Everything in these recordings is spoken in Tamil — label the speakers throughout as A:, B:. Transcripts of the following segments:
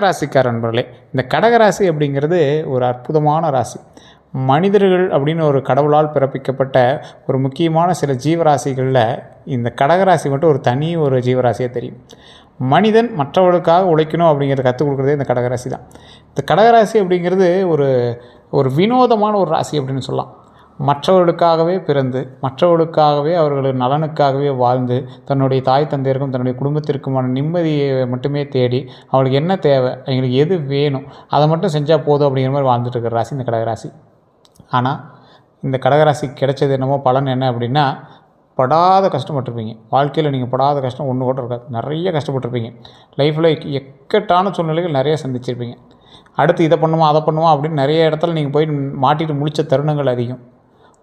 A: ராசிக்கார நண்பர்களே, இந்த கடகராசி அப்படிங்கிறது ஒரு அற்புதமான ராசி. மனிதர்கள் அப்படின்னு ஒரு கடவுளால் பிறப்பிக்கப்பட்ட ஒரு முக்கியமான சில ஜீவராசிகளில் இந்த கடகராசி மட்டும் ஒரு ஜீவராசியாக தெரியும். மனிதன் மற்றவர்களுக்காக உழைக்கணும் அப்படிங்கிறத கற்றுக் கொடுக்குறதே இந்த கடகராசி தான். இந்த கடகராசி அப்படிங்கிறது ஒரு ஒரு வினோதமான ஒரு ராசி அப்படின்னு சொல்லலாம். மற்றவர்களுக்காகவே பிறந்து, மற்றவர்களுக்காகவே அவர்கள் நலனுக்காகவே வாழ்ந்து, தன்னுடைய தாய் தந்தையருக்கும் தன்னுடைய குடும்பத்திற்குமான நிம்மதியை மட்டுமே தேடி, அவங்களுக்கு என்ன தேவை, அவங்களுக்கு எது வேணும், அதை மட்டும் செஞ்சால் போதும் அப்படிங்கிற மாதிரி வாழ்ந்துட்டு இருக்கிற ராசி இந்த கடகராசி. ஆனால் இந்த கடகராசிக்கு கிடைச்சது என்னமோ பலன் என்ன அப்படின்னா, படாத கஷ்டப்பட்டுருப்பீங்க. வாழ்க்கையில் நீங்கள் படாத கஷ்டம் ஒன்று கூட இருக்காது. நிறைய கஷ்டப்பட்டுருப்பீங்க. லைஃப்பில் எக்கட்டான சூழ்நிலைகள் நிறைய சந்திச்சிருப்பீங்க. அடுத்து இதை பண்ணுவோம் அதை பண்ணுவோம் அப்படின்னு நிறைய இடத்துல நீங்கள் போய் மாட்டிட்டு முழித்த தருணங்கள் அதிகம்.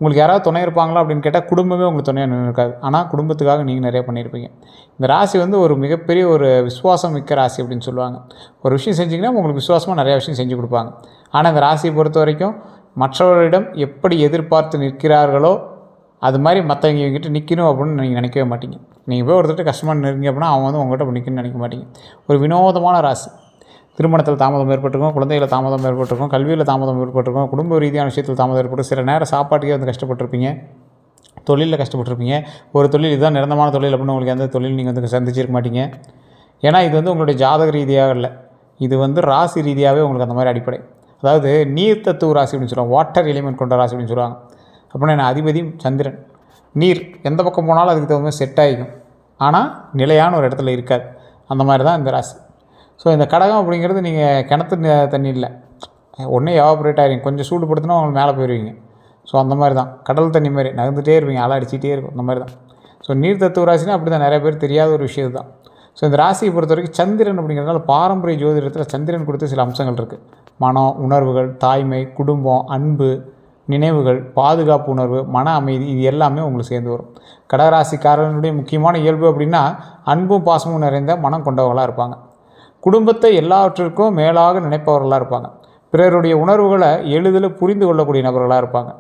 A: உங்களுக்கு யாராவது துணை இருப்பாங்களா அப்படின்னு கேட்டால் குடும்பமே உங்களுக்கு துணையாக நின்று இருக்காது. ஆனால் குடும்பத்துக்காக நீங்கள் நிறைய பண்ணியிருப்பீங்க. இந்த ராசி ஒரு மிகப்பெரிய ஒரு விசுவாசம் மிக்க ராசி அப்படின்னு சொல்லுவாங்க. ஒரு விஷயம் செஞ்சிங்கன்னா உங்களுக்கு விசுவாசமாக நிறையா விஷயம் செஞ்சு கொடுப்பாங்க. ஆனால் இந்த ராசியை பொறுத்த வரைக்கும் மற்றவர்களிடம் எப்படி எதிர்பார்த்து நிற்கிறார்களோ அது மாதிரி மற்றவங்க இவங்ககிட்ட நிற்கணும் அப்படின்னு நீங்கள் நினைக்கவே மாட்டீங்க. நீங்கள் போய் ஒருத்தர் கஷ்டமாக நிற்கிங்க அப்படின்னா அவங்க உங்கள்கிட்ட நிற்கணும்னு நினைக்க மாட்டீங்க. ஒரு வினோதமான ராசி. திருமணத்தில் தாமதம் ஏற்பட்டிருக்கும், குழந்தைகளை தாமதம் ஏற்பட்டிருக்கும், கல்வியில் தாமதம் ஏற்பட்டிருக்கும், குடும்ப ரீதியான விஷயத்தில் தாமதம் ஏற்பட்டு சில நேரம் சாப்பாட்டுக்கே கஷ்டப்பட்டிருப்பீங்க, தொழிலில் கஷ்டப்பட்டிருப்பீங்க. ஒரு தொழில் இதுதான் நிரந்தரமான தொழில் அப்படின்னு உங்களுக்கு எந்த தொழில் நீங்கள் சந்திச்சிருக்க மாட்டீங்க. ஏன்னா இது உங்களுடைய ஜாதக ரீதியாக இல்லை, இது ராசி ரீதியாகவே உங்களுக்கு அந்த மாதிரி அடிப்படை. அதாவது நீர் தத்துவ ராசி அப்படின்னு சொல்லுவாங்க, வாட்டர் எலிமெண்ட் கொண்ட ராசி அப்படின்னு சொல்லுவாங்க. அப்படின்னா என்ன, அதிபதி சந்திரன். நீர் எந்த பக்கம் போனாலும் அதுக்கு தகுந்த மாதிரி செட் ஆகிக்கும், ஆனால் நிலையான ஒரு இடத்துல இருக்காது. அந்த மாதிரி தான் இந்த ராசி. ஸோ இந்த கடகம் அப்படிங்கிறது நீங்கள் கிணத்து தண்ணி இல்லை, ஒன்றே எவாப்ரேட் ஆகிருங்க, கொஞ்சம் சூடுபடுத்தினா அவங்க மேலே போயிடுவீங்க. ஸோ அந்த மாதிரி தான் கடல் தண்ணி மாதிரி நகர்ந்துகிட்டே இருப்பீங்க, அலை அடிச்சிட்டே இருக்கும். அந்த மாதிரி தான். ஸோ நீர் தத்துவ ராசினா அப்படி தான், நிறைய பேர் தெரியாத ஒரு விஷயம் தான். ஸோ இந்த ராசியை பொறுத்த வரைக்கும் சந்திரன் அப்படிங்கிறதுனால பாரம்பரிய ஜோதிடத்தில் சந்திரன் கொடுத்த சில அம்சங்கள் இருக்குது. மனம், உணர்வுகள், தாய்மை, குடும்பம், அன்பு, நினைவுகள், பாதுகாப்பு உணர்வு, மன அமைதி, இது எல்லாமே உங்களுக்கு சேர்ந்து வரும். கடகராசிக்காரனுடைய முக்கியமான இயல்பு அப்படின்னா அன்பும் பாசமும் நிறைந்த மனம் கொண்டவர்களாக இருப்பாங்க. குடும்பத்தை எல்லாவற்றிற்கும் மேலாக நினைப்பவர்களாக இருப்பாங்க. பிறருடைய உணர்வுகளை எளிதில் புரிந்து கொள்ளக்கூடிய நபர்களாக இருப்பாங்க.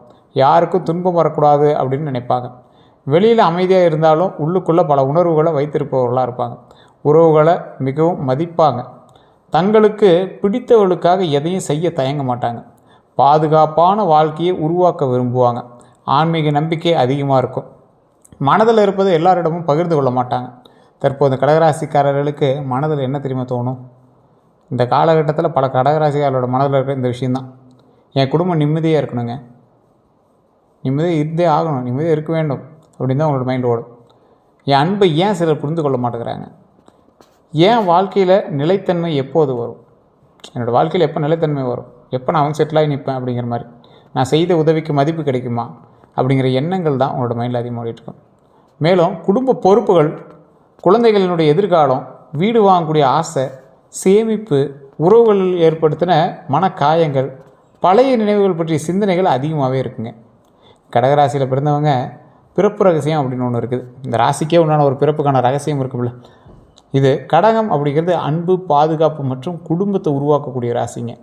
A: யாருக்கும் துன்பம் வரக்கூடாது அப்படின்னு நினைப்பாங்க. வெளியில் அமைதியாக இருந்தாலும் உள்ளுக்குள்ளே பல உணர்வுகளை வைத்திருப்பவர்களாக இருப்பாங்க. உறவுகளை மிகவும் மதிப்பாங்க. தங்களுக்கு பிடித்தவர்களுக்காக எதையும் செய்ய தயங்க மாட்டாங்க. பாதுகாப்பான வாழ்க்கையை உருவாக்க விரும்புவாங்க. ஆன்மீக நம்பிக்கை அதிகமாக இருக்கும். மனதில் இருப்பதை எல்லாரிடமும் பகிர்ந்து கொள்ள மாட்டாங்க. தற்போது கடகராசிக்காரர்களுக்கு மனதில் என்ன தெரியுமா தோணும்? இந்த காலகட்டத்தில் பல கடகராசிக்காரர்களோட மனதில் இருக்கிற இந்த விஷயந்தான், என் குடும்பம் நிம்மதியாக இருக்கணுங்க, நிம்மதியாக இருந்தே ஆகணும், நிம்மதியாக இருக்க வேண்டும் அப்படின்னு தான் அவங்களோட மைண்ட் ஓடும். என் அன்பை ஏன் சிலர் புரிந்து கொள்ள மாட்டேங்கிறாங்க? ஏன் வாழ்க்கையில் நிலைத்தன்மை எப்போது வரும்? என்னோடய வாழ்க்கையில் எப்போ நிலைத்தன்மை வரும்? எப்போ நான் செட்டிலாகி நிற்பேன் அப்படிங்கிற மாதிரி, நான் செய்த உதவிக்கு மதிப்பு கிடைக்குமா அப்படிங்கிற எண்ணங்கள் தான் உங்களோட மைண்டில் அதிகமாக ஓடிட்டுருக்கும். மேலும் குடும்ப பொறுப்புகள், குழந்தைகளினுடைய எதிர்காலம், வீடு வாங்கக்கூடிய ஆசை, சேமிப்பு, உறவுகளில் ஏற்படுத்தின மனக்காயங்கள், பழைய நினைவுகள் பற்றிய சிந்தனைகள் அதிகமாகவே இருக்குங்க. கடகராசியில் பிறந்தவங்க பிறப்பு ரகசியம் அப்படின்னு ஒன்று இருக்குது. இந்த ராசிக்கே உண்டான ஒரு பிறப்புக்கான ரகசியம் இருக்குல்ல, இது கடகம் அப்படிங்கிறது அன்பு, பாதுகாப்பு மற்றும் குடும்பத்தை உருவாக்கக்கூடிய ராசிங்க.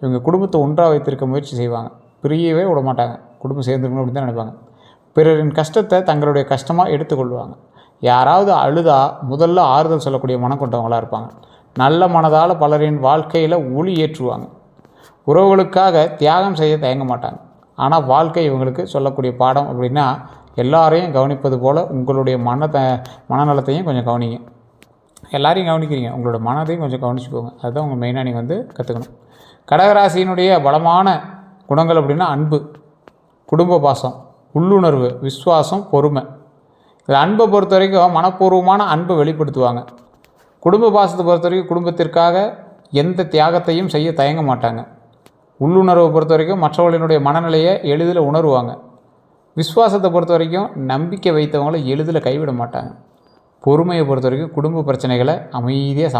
A: இவங்க குடும்பத்தை ஒன்றாக வைத்திருக்க முயற்சி செய்வாங்க, பிரியவே விட மாட்டாங்க, குடும்பம் சேர்ந்துருக்கணும் அப்படின்னு தான் நினைப்பாங்க. பிறரின் கஷ்டத்தை தங்களுடைய கஷ்டமாக எடுத்துக்கொள்வாங்க. யாராவது அழுதா முதல்ல ஆறுதல் சொல்லக்கூடிய மனம் கொண்டவங்களாக இருப்பாங்க. நல்ல மனதால் பலரின் வாழ்க்கையில் ஒளி ஏற்றுவாங்க. உறவுகளுக்காக தியாகம் செய்ய தயங்க மாட்டாங்க. ஆனால் வாழ்க்கை இவங்களுக்கு சொல்லக்கூடிய பாடம் அப்படின்னா, எல்லாரையும் கவனிப்பது போல் உங்களுடைய மனநலத்தையும் கொஞ்சம் கவனிங்க. எல்லாரையும் கவனிக்கிறீங்க, உங்களோட மனதையும் கொஞ்சம் கவனிச்சுக்கோங்க. அதுதான் உங்கள் மெயினாக நீங்கள் கற்றுக்கணும். கடகராசியினுடைய பலமான குணங்கள் அப்படின்னா அன்பு, குடும்ப பாசம், உள்ளுணர்வு, விசுவாசம், பொறுமை. இது அன்பை பொறுத்த வரைக்கும் மனப்பூர்வமான அன்பை வெளிப்படுத்துவாங்க. குடும்ப பாசத்தை பொறுத்த வரைக்கும் குடும்பத்திற்காக எந்த தியாகத்தையும் செய்ய தயங்க மாட்டாங்க. உள்ளுணர்வை பொறுத்த வரைக்கும் மற்றவர்களினுடைய மனநிலையை எளிதில் உணருவாங்க. விசுவாசத்தை பொறுத்த வரைக்கும் நம்பிக்கை வைத்தவங்களை எளிதில் கைவிட மாட்டாங்க. பொறுமையை பொறுத்த வரைக்கும் குடும்ப பிரச்சனைகளை அமைதியாக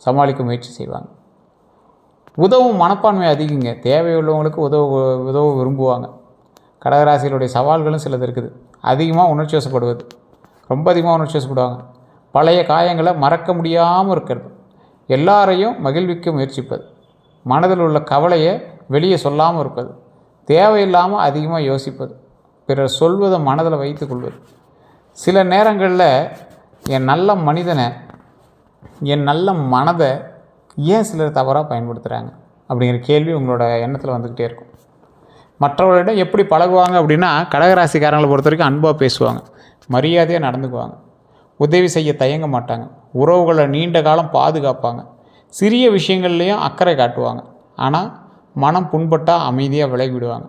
A: சமாளிக்க முயற்சி செய்வாங்க. உதவும் மனப்பான்மை அதிகங்க. தேவையுள்ளவங்களுக்கு உதவ விரும்புவாங்க. கடகராசிகளுடைய சவால்களும் சிலது இருக்குது. அதிகமாக உணர்ச்சி வசப்படுவது, ரொம்ப அதிகமாக உணர்ச்சி வசப்படுவாங்க. பழைய காயங்களை மறக்க முடியாமல் இருக்கிறது, எல்லாரையும் மகிழ்விக்க முயற்சிப்பது, மனதில் உள்ள கவலையை வெளியே சொல்லாமல் இருப்பது, தேவையில்லாமல் அதிகமாக யோசிப்பது, பிறர் சொல்வதை மனதில் வைத்து கொள்வது. சில நேரங்களில் என் நல்ல மனிதனை, என் நல்ல மனதை ஏன் சிலர் தவறாக பயன்படுத்துகிறாங்க அப்படிங்கிற கேள்வி உங்களோட எண்ணத்தில் வந்துக்கிட்டே இருக்கும். மற்றவர்களிடம் எப்படி பழகுவாங்க அப்படின்னா, கடகராசிக்காரங்களை பொறுத்த வரைக்கும் அன்பாக பேசுவாங்க, மரியாதையாக நடந்துக்குவாங்க, உதவி செய்ய தயங்க மாட்டாங்க, உறவுகளை நீண்ட காலம் பாதுகாப்பாங்க, சிறிய விஷயங்கள்லேயும் அக்கறை காட்டுவாங்க. ஆனால் மனம் புண்பட்டால் அமைதியாக விலகிவிடுவாங்க.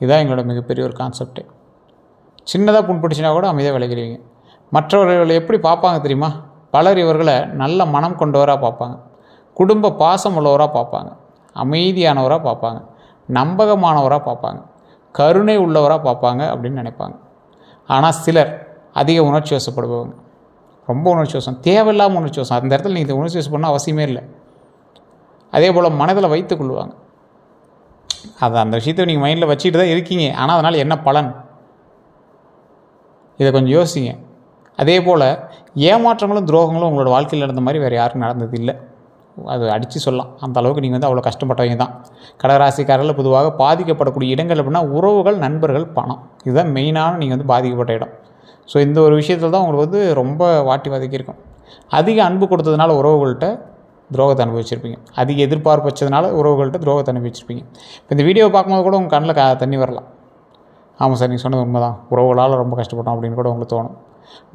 A: இதுதான் எங்களோட மிகப்பெரிய ஒரு கான்செப்டே. சின்னதாக புண்பட்டுச்சுன்னா கூட அமைதியாக விலகிடுவீங்க. மற்றவர்களை எப்படி பார்ப்பாங்க தெரியுமா? பலர் இவர்களை நல்ல மனம் கொண்டவராக பார்ப்பாங்க, குடும்ப பாசம் உள்ளவராக பார்ப்பாங்க, அமைதியானவராக பார்ப்பாங்க, நம்பகமானவராக பார்ப்பாங்க, கருணை உள்ளவராக பார்ப்பாங்க அப்படின்னு நினைப்பாங்க. ஆனால் சிலர் அதிக உணர்ச்சி வசப்படுபவங்க, ரொம்ப உணர்ச்சி வசம், தேவையில்லாமல் உணர்ச்சி வசம். அந்த இடத்துல நீங்கள் உணர்ச்சி வசம் பண்ண அவசியமே இல்லை. அதே போல் மனதில் வைத்து கொள்வாங்க. அந்த விஷயத்தை நீங்கள் மைண்டில் வச்சுக்கிட்டு தான் இருக்கீங்க. ஆனால் அதனால் என்ன பலன், இதை கொஞ்சம் யோசிங்க. அதே போல் ஏமாற்றங்களும் துரோகங்களும் உங்களோட வாழ்க்கையில் நடந்த மாதிரி வேறு யாருக்கும் நடந்தது இல்லை. அது அடித்து சொல்லலாம். அந்த அளவுக்கு நீங்கள் வந்து அவ்வளோ கஷ்டப்பட்டவங்க தான். கடகராசிக்காரர்கள் பொதுவாக பாதிக்கப்படக்கூடிய இடங்கள் அப்படின்னா உறவுகள், நண்பர்கள், பணம். இதுதான் மெயினான நீங்கள் வந்து பாதிக்கப்பட்ட இடம். ஸோ இந்த ஒரு விஷயத்தில் தான் உங்களுக்கு வந்து ரொம்ப வாட்டி வதக்கியிருக்கும். அதிக அன்பு கொடுத்ததுனால உறவுகள்கிட்ட துரோகத்தை அனுபவிச்சிருப்பீங்க. அதிக எதிர்பார்ப்பு வச்சதுனால உறவுகள்கிட்ட துரோகத்தை அனுபவிச்சிருப்பீங்க. இப்போ இந்த வீடியோவை பார்க்கும்போது கூட உங்கள் கண்ணில் தண்ணி வரலாம். ஆமாம் சார், நீங்கள் சொன்னது உண்மை தான், உறவுகளால் ரொம்ப கஷ்டப்பட்டோம் அப்படின்னு கூட உங்களுக்கு தோணும்.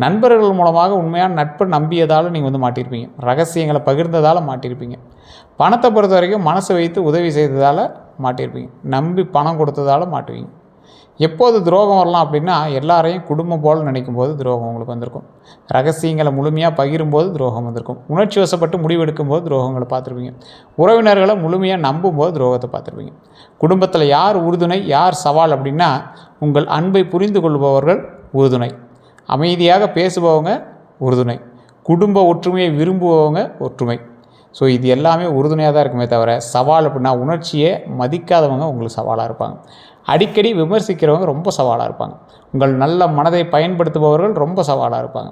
A: நண்பர்கள் மூலமாக உண்மையான நட்பை நம்பியதால் நீங்கள் வந்து மாட்டியிருப்பீங்க. ரகசியங்களை பகிர்ந்ததால் மாட்டியிருப்பீங்க. பணத்தை பொறுத்த வரைக்கும் மனசை வைத்து உதவி செய்ததால் மாட்டியிருப்பீங்க. நம்பி பணம் கொடுத்ததால் மாட்டுவீங்க. எப்போது துரோகம் வரலாம் அப்படின்னா, எல்லாரையும் குடும்பம் போல் நினைக்கும் போது துரோகம் உங்களுக்கு வந்திருக்கும். ரகசியங்களை முழுமையாக பகிரும்போது துரோகம் வந்திருக்கும். உணர்ச்சி வசப்பட்டு முடிவெடுக்கும் போது துரோகங்களை பார்த்துருப்பீங்க. உறவினர்களை முழுமையாக நம்பும் போது துரோகத்தை பார்த்துருப்பீங்க. குடும்பத்தில் யார் உறுதுணை, யார் சவால் அப்படின்னா, உங்கள் அன்பை புரிந்து கொள்பவர்கள் உறுதுணை, அமைதியாக பேசுபவங்க உறுதுணை, குடும்ப ஒற்றுமையை விரும்புபவங்க ஒற்றுமை. ஸோ இது எல்லாமே உறுதுணையாக தான் இருக்குமே தவிர, சவால் அப்படின்னா உணர்ச்சியை மதிக்காதவங்க உங்களுக்கு சவாலாக இருப்பாங்க. அடிக்கடி விமர்சிக்கிறவங்க ரொம்ப சவாலாக இருப்பாங்க. உங்கள் நல்ல மனதை பயன்படுத்துபவர்கள் ரொம்ப சவாலாக இருப்பாங்க.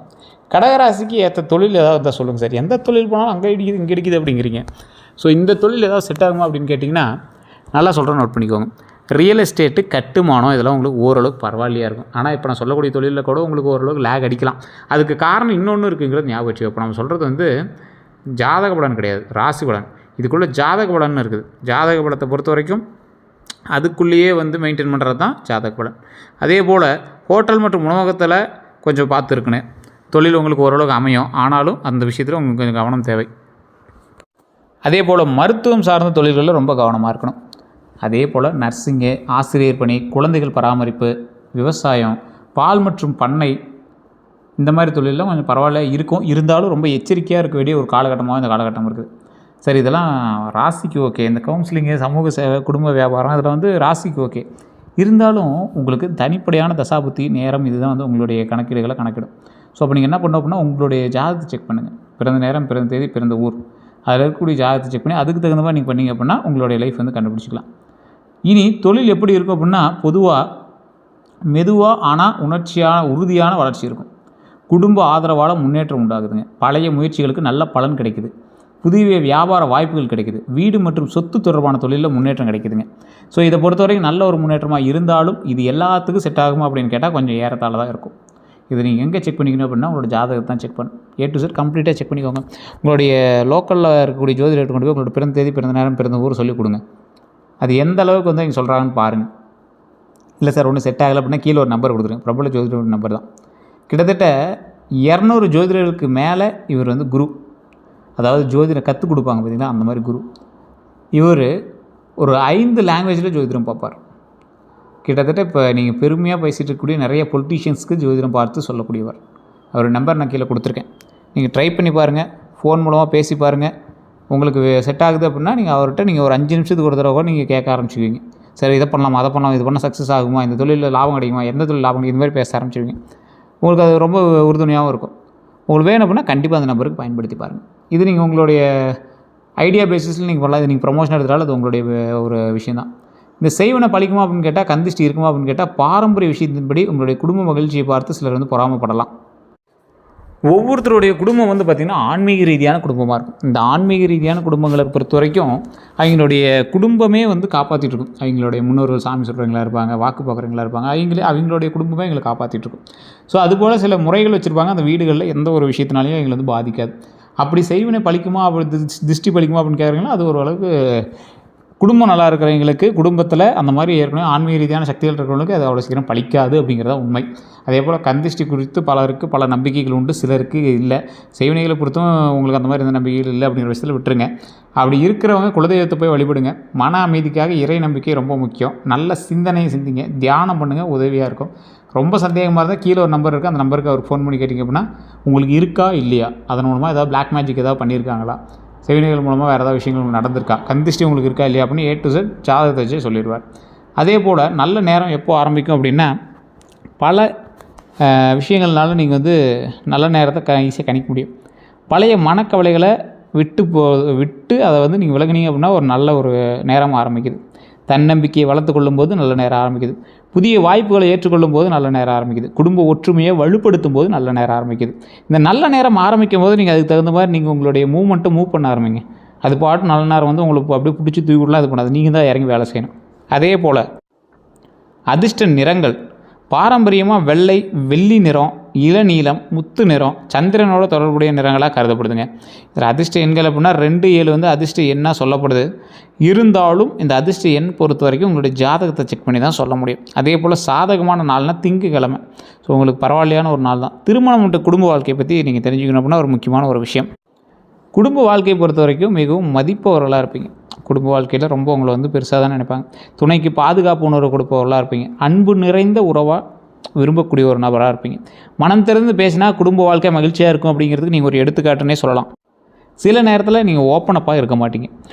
A: கடகராசிக்கு ஏற்ற தொழில் ஏதாவது இருந்தால் சொல்லுங்கள் சார். எந்த தொழில் போனாலும் அங்கே இடிக்குது இங்கே இடிக்குது அப்படிங்கிறீங்க. ஸோ இந்த தொழில் ஏதாவது செட் ஆகுமா அப்படின்னு கேட்டிங்கன்னா, நல்லா சொல்கிறேன், நோட் பண்ணிக்கோங்க. ரியல் எஸ்டேட்டு, கட்டுமானம், இதெல்லாம் உங்களுக்கு ஓரளவுக்கு பரவாயில்லையாக இருக்கும். ஆனால் இப்போ நான் சொல்லக்கூடிய தொழிலில் கூட உங்களுக்கு ஓரளவுக்கு லேக் அடிக்கலாம். அதுக்கு காரணம் இன்னொன்று இருக்குங்கிறது ஞாபகம் வச்சு. இப்போ நம்ம சொல்கிறது வந்து ஜாதக பலன் கிடையாது, ராசி பலன். இதுக்குள்ளே ஜாதக பலன் இருக்குது. ஜாதக பலத்தை பொறுத்த வரைக்கும் அதுக்குள்ளேயே வந்து மெயின்டைன் பண்ணுறது தான் ஜாதக பலன். அதே போல் ஹோட்டல் மற்றும் உணவகத்தில் கொஞ்சம் பார்த்துருக்குன்னு தொழில் உங்களுக்கு ஓரளவுக்கு அமையும். ஆனாலும் அந்த விஷயத்தில் உங்களுக்கு கொஞ்சம் கவனம் தேவை. அதே போல் மருத்துவம் சார்ந்த தொழில்களில் ரொம்ப கவனமாக இருக்கணும். அதே போல் நர்சிங்கு, ஆசிரியர் பணி, குழந்தைகள் பராமரிப்பு, விவசாயம், பால் மற்றும் பண்ணை, இந்த மாதிரி தொழிலெலாம் கொஞ்சம் பரவாயில்ல இருக்கும். இருந்தாலும் ரொம்ப எச்சரிக்கையாக இருக்க வேண்டிய ஒரு காலகட்டமாக இந்த காலகட்டம் இருக்குது. சரி, இதெல்லாம் ராசிக்கு ஓகே. இந்த கவுன்சிலிங்கு, சமூக சேவை, குடும்ப வியாபாரம், இதில் வந்து ராசிக்கு ஓகே. இருந்தாலும் உங்களுக்கு தனிப்படையான தசாபுத்தி, நேரம், இதுதான் வந்து உங்களுடைய கணக்கீடுகளை கணக்கிடும். ஸோ அப்போ நீங்கள் என்ன பண்ணணும் அப்படின்னா, உங்களுடைய ஜாதகத்தை செக் பண்ணுங்கள். பிறந்த நேரம், பிறந்த தேதி, பிறந்த ஊர், அதில் இருக்கக்கூடிய ஜாதகத்தை செக் பண்ணி அதுக்கு தகுந்த மாதிரி நீங்கள் பண்ணிங்க அப்படின்னா உங்களுடைய லைஃப் வந்து கண்டுபிடிச்சிக்கலாம். இனி தொழில் எப்படி இருக்கும் அப்படின்னா, பொதுவாக மெதுவாக ஆனால் உணர்ச்சியான உறுதியான வளர்ச்சி இருக்கும். குடும்ப ஆதரவால் முன்னேற்றம் உண்டாகுதுங்க. பழைய முயற்சிகளுக்கு நல்ல பலன் கிடைக்குது. புதிய வியாபார வாய்ப்புகள் கிடைக்குது. வீடு மற்றும் சொத்து தொடர்பான தொழிலில் முன்னேற்றம் கிடைக்குதுங்க. ஸோ இதை பொறுத்த வரைக்கும் நல்ல ஒரு முன்னேற்றமாக இருந்தாலும் இது எல்லாத்துக்கும் செட் ஆகுமா அப்படின்னு கேட்டால் கொஞ்சம் ஏறத்தாழ தான் இருக்கும். இது நீங்கள் எங்கே செக் பண்ணிக்கணும் அப்படின்னா, உங்களோட ஜாதகத்தை தான் செக் பண்ணணும். A to Z கம்ப்ளீட்டாக செக் பண்ணிக்கோங்க. உங்களுடைய லோக்கலில் இருக்கக்கூடிய ஜோதிடர் கொண்டு போய் உங்களோட பிறந்த தேதி, பிறந்த நேரம், பிறந்த ஊர் சொல்லிக் கொடுங்க. அது எந்த அளவுக்கு வந்து நீங்கள் சொல்கிறாங்கன்னு பாருங்கள். இல்லை சார் ஒன்றும் செட் ஆகலை அப்படின்னா கீழே ஒரு நம்பர் கொடுத்துருங்க. பிரபல ஜோதிடர் நம்பர் தான். கிட்டத்தட்ட 200 ஜோதிடர்களுக்கு மேலே இவர் வந்து குரு, அதாவது ஜோதிடம் கற்றுக் கொடுப்பாங்க பார்த்தீங்களா, அந்த மாதிரி குரு. இவர் ஒரு 5 லாங்குவேஜில் ஜோதிடம் பார்ப்பார். கிட்டத்தட்ட இப்போ நீங்கள் பெருமையாக பேசிகிட்டு இருக்கக்கூடிய நிறைய பொலிட்டீஷியன்ஸ்க்கு ஜோதிடம் பார்த்து சொல்லக்கூடியவர். அவர் நம்பர் நான் கீழே கொடுத்துருக்கேன். நீங்கள் ட்ரை பண்ணி பாருங்கள், ஃபோன் மூலமாக பேசி பாருங்கள். உங்களுக்கு செட் ஆகுது அப்படின்னா நீங்கள் அவர்கிட்ட நீங்கள் ஒரு 5 நிமிஷத்துக்கு ஒரு தடவை கூட நீங்கள் கேட்க ஆரம்பிச்சுக்குவீங்க. சரி, இதை பண்ணலாமா, அதை பண்ணலாம், இது பண்ணால் சக்ஸஸ் ஆகுமா, இந்த தொழிலில் லாபம் கிடைக்குமா, எந்த தொழில் லாபம் கிடைக்கும், இந்த மாதிரி பேச ஆரம்பிச்சுருவீங்க. உங்களுக்கு அது ரொம்ப உறுதுணையாகவும் இருக்கும். உங்களுக்கு வேணும் அப்படின்னா கண்டிப்பாக அந்த நம்பருக்கு பயன்படுத்தி பாருங்கள். இது நீங்கள் உங்களுடைய ஐடியா பேசிஸில் நீங்கள் பண்ணலாம். இது நீங்கள் ப்ரொமோஷன் எடுத்தாலும் அது உங்களுடைய ஒரு விஷயம் தான். இந்த செய்வனை பழிக்குமா அப்படின்னு கேட்டால், கந்திஷ்டி இருக்குமா அப்படின்னு கேட்டால், பாரம்பரிய விஷயத்தின்படி உங்களுடைய குடும்ப மகிழ்ச்சியை பார்த்து சிலர் வந்து பொறாமப்படலாம். ஒவ்வொருத்தருடைய குடும்பம் வந்து பார்த்திங்கன்னா ஆன்மீக ரீதியான குடும்பமாக இருக்கும். இந்த ஆன்மீக ரீதியான குடும்பங்களை பொறுத்த வரைக்கும் அவங்களுடைய குடும்பமே வந்து காப்பாற்றிட்டு இருக்கும். அவங்களுடைய முன்னோர்கள் சாமி சொல்கிறவங்களா இருப்பாங்க, வாக்கு பார்க்குறவங்களா இருப்பாங்க. அவங்களுடைய குடும்பமே எங்களை காப்பாற்றிட்டு இருக்கும். ஸோ அதுபோல் சில முறைகள் வச்சுருப்பாங்க. அந்த வீடுகளில் எந்த ஒரு விஷயத்தினாலையும் எங்களை வந்து பாதிக்காது. அப்படி செய்வினை பழிக்குமா, அப்படி திருஷ்டி பழிக்குமா அப்படின்னு கேட்குறீங்களா, அது ஓரளவுக்கு குடும்பம் நல்லா இருக்கிறவங்களுக்கு, குடும்பத்தில் அந்த மாதிரி ஏற்கனவே ஆன்மீக ரீதியான சக்திகள் இருக்கிறவங்களுக்கு அது அவ்வளோ சீக்கிரம் பழிக்காது அப்படிங்கிறத உண்மை. அதே போல் கந்திஷ்டி குறித்து பலருக்கு பல நம்பிக்கைகள் உண்டு, சிலருக்கு இல்லை. செய்வினைகளை பொறுத்தும் உங்களுக்கு அந்த மாதிரி எந்த நம்பிக்கைகள் இல்லை அப்படிங்கிற விஷயத்தில் விட்டுருங்க. அப்படி இருக்கிறவங்க குலதெய்வத்தை போய் வழிபடுங்க. மன அமைதிக்காக இறை நம்பிக்கை ரொம்ப முக்கியம். நல்ல சிந்தனையை சிந்திங்க, தியானம் பண்ணுங்கள், உதவியாக இருக்கும். ரொம்ப சந்தேகமாக இருந்தால் கீழே ஒரு நம்பர் இருக்குது, அந்த நம்பருக்கு அவர் ஃபோன் பண்ணி கேட்டிங்க அப்படின்னா உங்களுக்கு இருக்கா இல்லையா, அதன் மூலமாக ஏதாவது பிளாக் மேஜிக் ஏதாவது பண்ணியிருக்காங்களா, செய்வினைகள் மூலமாக வேறு ஏதாவது விஷயங்கள் நடந்திருக்கா, கந்திஷ்டி உங்களுக்கு இருக்கா இல்லையா அப்படின்னு A to Z ஜாதகத்தை வச்சு சொல்லிடுவார். அதே போல் நல்ல நேரம் எப்போ ஆரம்பிக்கும் அப்படின்னா, பல விஷயங்கள்னால நீங்கள் வந்து நல்ல நேரத்தை ஈஸியாக கணிக்க முடியும். பழைய மனக்கவலைகளை விட்டு அதை வந்து நீங்கள் விலகினீங்க அப்படின்னா ஒரு நல்ல ஒரு நேரம் ஆரம்பிக்குது. தன்னம்பிக்கையை வளர்த்து கொள்ளும்போது நல்ல நேரம் ஆரம்பிக்குது. புதிய வாய்ப்புகளை ஏற்றுக்கொள்ளும் போது நல்ல நேரம் ஆரம்பிக்குது. குடும்ப ஒற்றுமையை வலுப்படுத்தும் போது நல்ல நேரம் ஆரம்பிக்குது. இந்த நல்ல நேரம் ஆரம்பிக்கும் போது நீங்கள் அதுக்கு தகுந்த மாதிரி நீங்கள் உங்களுடைய மூவ் பண்ண ஆரம்பிங்க. அது பாட்டு நல்ல நேரம் வந்து உங்களுக்கு அப்படியே பிடிச்சி தூக்கிவிடலாம், இது பண்ணாது, நீங்கள் தான் இறங்கி வேலை செய்யணும். அதே போல் அதிர்ஷ்ட நிறங்கள் பாரம்பரியமாக வெள்ளை, வெள்ளி நிறம், இளநீலம், முத்து நிறம் சந்திரனோட தொடர்புடைய நிறங்களாக கருதப்படுதுங்க. இதில் அதிர்ஷ்ட எண்கள் அப்படின்னா 2, 7 வந்து அதிர்ஷ்ட எண்ணாக சொல்லப்படுது. இருந்தாலும் இந்த அதிர்ஷ்ட எண் பொறுத்த வரைக்கும் உங்களுடைய ஜாதகத்தை செக் பண்ணி தான் சொல்ல முடியும். அதே போல் சாதகமான நாள்னால் திங்கக்கிழமை. ஸோ உங்களுக்கு பரவாயில்லையான ஒரு நாள் தான். திருமணம் மற்றும் குடும்ப வாழ்க்கையை பற்றி நீங்கள் தெரிஞ்சுக்கணும் அப்படின்னா ஒரு முக்கியமான ஒரு விஷயம். குடும்ப வாழ்க்கையை பொறுத்த வரைக்கும் மிகவும் மதிப்பவர்களாக இருப்பீங்க. குடும்ப வாழ்க்கையில் ரொம்ப உங்களை வந்து பெருசாக தான் நினைப்பாங்க. துணைக்கு பாதுகாப்பு உணர்வு கொடுப்பவர்களாக இருப்பீங்க. அன்பு நிறைந்த உறவாக விரும்பக்கூடிய ஒரு நபராக இருப்பீங்க. மனம் திறந்து பேசினா குடும்ப வாழ்க்கை மகிழ்ச்சியாக இருக்கும் அப்படிங்கிறதுக்கு நீங்கள் ஒரு எடுத்துக்காட்டுன்னே சொல்லலாம். சில நேரத்தில் நீங்கள் ஓப்பனப்பாக இருக்க மாட்டீங்க.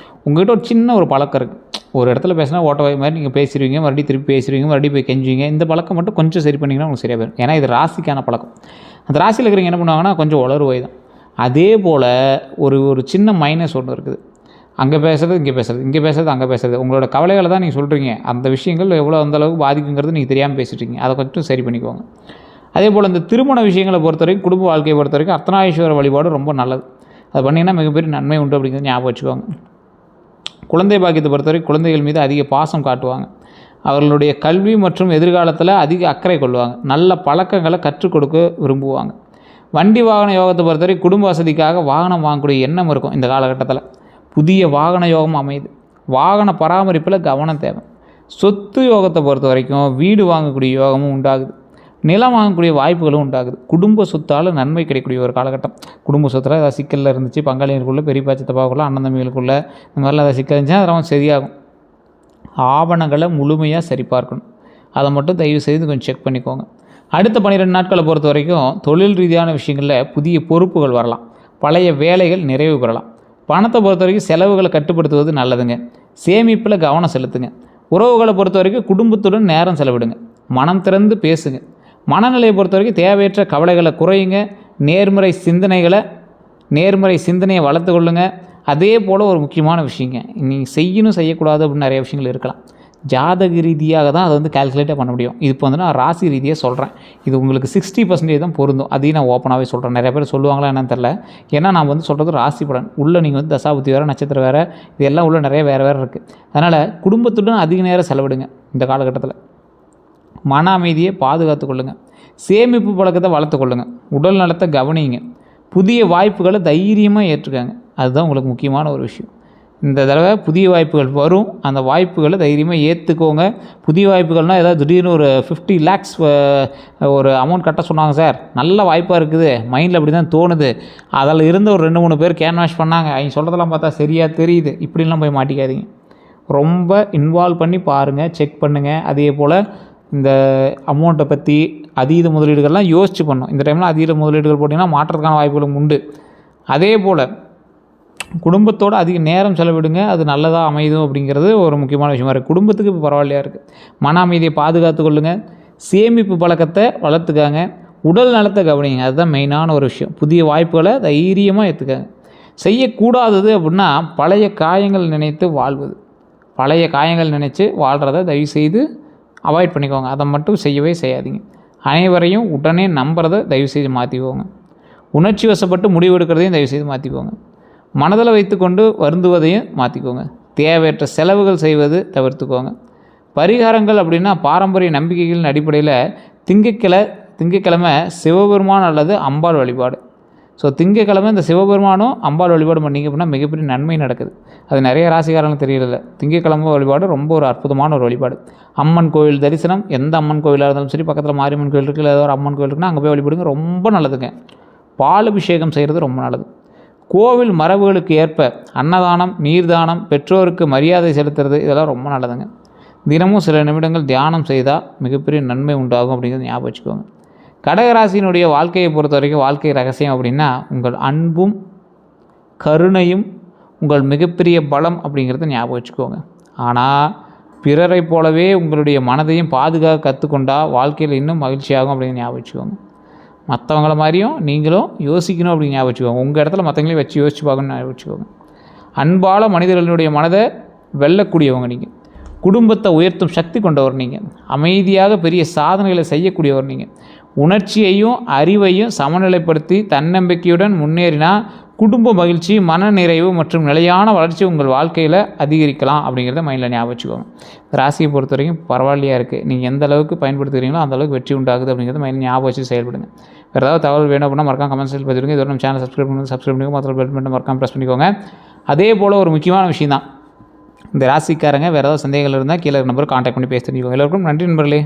A: உங்கள்கிட்ட ஒரு சின்ன ஒரு பழக்கம் இருக்குது. ஒரு இடத்துல பேசினா ஓட்டவாய் மாதிரி நீங்கள் பேசிடுவீங்க, மறுபடியும் திருப்பி பேசுவீங்க, மறுபடியும் போய் கெஞ்சுவீங்க. இந்த பழக்கம் மட்டும் கொஞ்சம் சரி பண்ணிங்கன்னா உங்களுக்கு சரியாக போயிடும். ஏன்னா இது ராசிக்கான பழக்கம். அந்த ராசியில் இருக்கிறவங்க என்ன பண்ணுவாங்கன்னா கொஞ்சம் உளறுவாய் தான். அதே போல் ஒரு சின்ன மைனஸ் ஒன்று இருக்குது. அங்கே பேசுகிறது, இங்கே பேசுகிறது, அங்கே பேசுகிறது. உங்களோட கவலைகளை தான் நீங்கள் சொல்கிறீங்க. அந்த விஷயங்கள் எவ்வளோ அந்தளவுக்கு பாதிக்குங்கிறது நீங்கள் தெரியாமல் பேசிட்டீங்க. அதை கொஞ்சம் சரி பண்ணிக்கோங்க. அதே போல் இந்த திருமண விஷயங்களை பொறுத்த வரைக்கும், குடும்ப வாழ்க்கையை பொறுத்த வரைக்கும் அர்த்தநாரீஸ்வரர் வழிபாடு ரொம்ப நல்லது. அது பண்ணிங்கன்னா மிகப்பெரிய நன்மை உண்டு அப்படிங்கிறத ஞாபகம் வச்சுக்கோங்க. குழந்தை பாக்கியத்தை பொறுத்த வரைக்கும் குழந்தைகள் மீது அதிக பாசம் காட்டுவாங்க. அவர்களுடைய கல்வி மற்றும் எதிர்காலத்தில் அதிக அக்கறை கொள்வாங்க. நல்ல பழக்கங்களை கற்றுக் கொடுக்க விரும்புவாங்க. வண்டி வாகன யோகத்தை பொறுத்தவரை குடும்ப வசதிக்காக வாகனம் வாங்கக்கூடிய எண்ணம் இருக்கும். இந்த காலகட்டத்தில் புதிய வாகன யோகம் அமையுது. வாகன பராமரிப்பில் கவனம் தேவை. சொத்து யோகத்தை பொறுத்த வரைக்கும் வீடு வாங்கக்கூடிய யோகமும் உண்டாகுது. நிலம் வாங்கக்கூடிய வாய்ப்புகளும் உண்டாகுது. குடும்ப சொத்தால் நன்மை கிடைக்கக்கூடிய ஒரு காலகட்டம். குடும்ப சொத்தில் ஏதாவது சிக்கலில் இருந்துச்சு, பங்காளிகளுக்குள்ளே, பெரியப்பா சித்தப்பாவுக்குள்ளே, அண்ணன் தம்பிகளுக்குள்ளே இந்த மாதிரிலாம் ஏதாவது சிக்கல் இருந்துச்சுன்னா அதெல்லாம் சரியாகும். ஆவணங்களை முழுமையாக சரிபார்க்கணும். அதை மட்டும் தயவு செய்து கொஞ்சம் செக் பண்ணிக்கோங்க. அடுத்த 12 நாட்களை பொறுத்த வரைக்கும் தொழில் ரீதியான விஷயங்களில் புதிய பொறுப்புகள் வரலாம். பழைய வேலைகள் நிறைவு பெறலாம். பணத்தை பொறுத்த வரைக்கும் செலவுகளை கட்டுப்படுத்துவது நல்லதுங்க. சேமிப்பில் கவனம் செலுத்துங்க. உறவுகளை பொறுத்த வரைக்கும் குடும்பத்துடன் நேரம் செலவிடுங்க. மனம் திறந்து பேசுங்க. மனநிலையை பொறுத்த வரைக்கும் தேவையற்ற கவலைகளை குறையுங்க. நேர்மறை சிந்தனையை வளர்த்து கொள்ளுங்க. அதே போல் ஒரு முக்கியமான விஷயங்க, நீங்கள் செய்யக்கூடாது அப்படின்னு நிறைய விஷயங்கள் இருக்கலாம். ஜாதக ரீதியாக தான் அதை வந்து கால்குலேட்டாக பண்ண முடியும். இது இப்போ வந்து நான் ராசி ரீதியாக சொல்கிறேன். இது உங்களுக்கு 60% தான் பொருந்தும். அதையும் நான் ஓப்பனாகவே சொல்கிறேன். நிறைய பேர் சொல்லுவாங்களா என்னன்னு தெரில. ஏன்னா நான் வந்து சொல்கிறது ராசி பலன். உள்ளே நீங்கள் வந்து தசாபுத்தி வேறு, நட்சத்திரம் வேறு, இதெல்லாம் உள்ள நிறைய வேறு இருக்குது. அதனால் குடும்பத்துடன் அதிக நேரம் செலவிடுங்க. இந்த காலகட்டத்தில் மன அமைதியை பாதுகாத்து கொள்ளுங்கள். சேமிப்பு பழக்கத்தை வளர்த்து கொள்ளுங்கள். உடல் நலத்தை கவனிங்க. புதிய வாய்ப்புகளை தைரியமாக ஏற்றுக்காங்க. அதுதான் உங்களுக்கு முக்கியமான ஒரு விஷயம். இந்த தடவை புதிய வாய்ப்புகள் வரும். அந்த வாய்ப்புகளை தைரியமாக ஏற்றுக்கோங்க. புதிய வாய்ப்புகள்னால் ஏதாவது திடீர்னு ஒரு 50 lakhs ஒரு அமௌண்ட் கட்ட சொன்னாங்க சார், நல்ல வாய்ப்பாக இருக்குது, மைண்டில் அப்படி தான் தோணுது, அதில் இருந்த ஒரு 2-3 பேர் கேன்வாஷ் பண்ணாங்க, அவங்க சொல்கிறதெல்லாம் பார்த்தா சரியாக தெரியுது, இப்படிலாம் போய் மாட்டிக்காதீங்க. ரொம்ப இன்வால்வ் பண்ணி பாருங்கள், செக் பண்ணுங்கள். அதே போல் இந்த அமௌண்ட்டை பற்றி அதீத முதலீடுகள்லாம் யோசித்து பண்ணணும். இந்த டைமில் அதீத முதலீடுகள் போட்டிங்கன்னா மாற்றத்துக்கான வாய்ப்புகளும் உண்டு. அதே போல் குடும்பத்தோடு அதிக நேரம் செலவிடுங்க. அது நல்லதாக அமைதும் அப்படிங்கிறது ஒரு முக்கியமான விஷயமா இருக்குது. குடும்பத்துக்கு இப்போ பரவாயில்லையா இருக்குது. மன அமைதியை பாதுகாத்து கொள்ளுங்கள். சேமிப்பு பழக்கத்தை வளர்த்துக்காங்க. உடல் நலத்தை கவனிங்க. அதுதான் மெயினான ஒரு விஷயம். புதிய வாய்ப்புகளை தைரியமாக ஏற்றுக்காங்க. செய்யக்கூடாதது அப்படின்னா பழைய காயங்கள் நினைத்து வாழ்வது. பழைய காயங்கள் நினச்சி வாழ்கிறத தயவுசெய்து அவாய்ட் பண்ணிக்கோங்க. அதை மட்டும் செய்யவே செய்யாதீங்க. அனைவரையும் உடனே நம்புறதை தயவுசெய்து மாற்றிக்கோங்க. உணர்ச்சி வசப்பட்டு முடிவெடுக்கிறதையும் தயவுசெய்து மாற்றிக்கோங்க. மனதில் வைத்துக்கொண்டு வருந்துவதையும் மாற்றிக்கோங்க. தேவையற்ற செலவுகள் செய்வது தவிர்த்துக்கோங்க. பரிகாரங்கள் அப்படின்னா பாரம்பரிய நம்பிக்கைகளின் அடிப்படையில் திங்கட்கிழமை சிவபெருமான் அல்லது அம்பாள் வழிபாடு, ஸோ திங்கக்கிழமை இந்த சிவபெருமானும் அம்பாள் வழிபாடு பண்ணிங்க அப்படின்னா மிகப்பெரிய நன்மை நடக்குது. அது நிறைய ராசிக்காரங்களுக்கு தெரியல. திங்கக்கிழமை வழிபாடு ரொம்ப ஒரு அற்புதமான ஒரு வழிபாடு. அம்மன் கோவில் தரிசனம், எந்த அம்மன் கோயிலாக இருந்தாலும் சரி, பக்கத்தில் மாரியம்மன் கோயில் இருக்குது, ஏதோ ஒரு அம்மன் கோயில் இருக்குன்னா அங்கே போய் வழிபடுங்க, ரொம்ப நல்லதுங்க. பால் அபிஷேகம் செய்கிறது ரொம்ப நல்லது. கோவில் மரபுகளுக்கு ஏற்ப அன்னதானம், நீர்தானம், பெற்றோருக்கு மரியாதை செலுத்துறது, இதெல்லாம் ரொம்ப நல்லதுங்க. தினமும் சில நிமிடங்கள் தியானம் செய்தால் மிகப்பெரிய நன்மை உண்டாகும் அப்படிங்கிறது ஞாபகம் வச்சுக்கோங்க. கடகராசியினுடைய வாழ்க்கையை பொறுத்த வரைக்கும் வாழ்க்கை ரகசியம் அப்படின்னா உங்கள் அன்பும் கருணையும் உங்கள் மிகப்பெரிய பலம் அப்படிங்கிறத ஞாபகம் வச்சுக்கோங்க. ஆனால் பிறரை போலவே உங்களுடைய மனதையும் பாதுகாக்க கற்றுக்கொண்டா வாழ்க்கையில் இன்னும் மகிழ்ச்சியாகும் அப்படிங்கிற ஞாபகம் வச்சுக்கோங்க. மற்றவங்கள மாதிரியும் நீங்களும் யோசிக்கணும் அப்படின்னு ஞாபகம் வச்சுக்கோங்க. உங்கள் இடத்துல மற்றவங்களையும் வச்சு யோசிச்சு பார்க்கணும்னு ஞாபகம் வச்சுக்கோங்க. அன்பால் மனிதர்களுடைய மனதை வெல்லக்கூடியவங்க நீங்கள். குடும்பத்தை உயர்த்தும் சக்தி கொண்டவர் நீங்கள். அமைதியாக பெரிய சாதனைகளை செய்யக்கூடியவர் நீங்கள். உணர்ச்சியையும் அறிவையும் சமநிலைப்படுத்தி தன்னம்பிக்கையுடன் முன்னேறினால் குடும்ப மகிழ்ச்சி, மன நிறைவு மற்றும் நிலையான வளர்ச்சி உங்கள் வாழ்க்கையில் அதிகரிக்கலாம் அப்படிங்கிறத மைண்டில் ஞாபகம் வச்சுக்கோங்க. ராசியை பொறுத்த வரைக்கும் பரவாயில்லையாக இருக்குது. நீங்கள் எந்த அளவுக்கு பயன்படுத்துகிறீங்களோ அந்த அளவுக்கு வெற்றி உண்டாகுது அப்படிங்கிறத மைண்டில் ஞாபகம் வச்சு செயல்படுங்க. வேறு ஏதாவது தகவல் வேணும் அப்படின்னா மறக்காம கமெண்ட்ஸில் பதிவிடுங்க. இதோட நம்ம சேனல் சப்ஸ்கிரைப் பண்ணிக்கோங்க. மற்ற பெல் பட்டன் மறக்காம ப்ரெஸ் பண்ணிக்கோங்க. அதே போல் ஒரு முக்கியமான விஷயம் தான், இந்த ராசிக்காரங்க வேறு ஏதாவது சந்தேகங்கள் இருந்தால் கீழே நம்பர் கான்டாக்ட் பண்ணி பேச தெரிஞ்சுக்கோங்க. எல்லோருக்கும் நன்றி நண்பர்களே.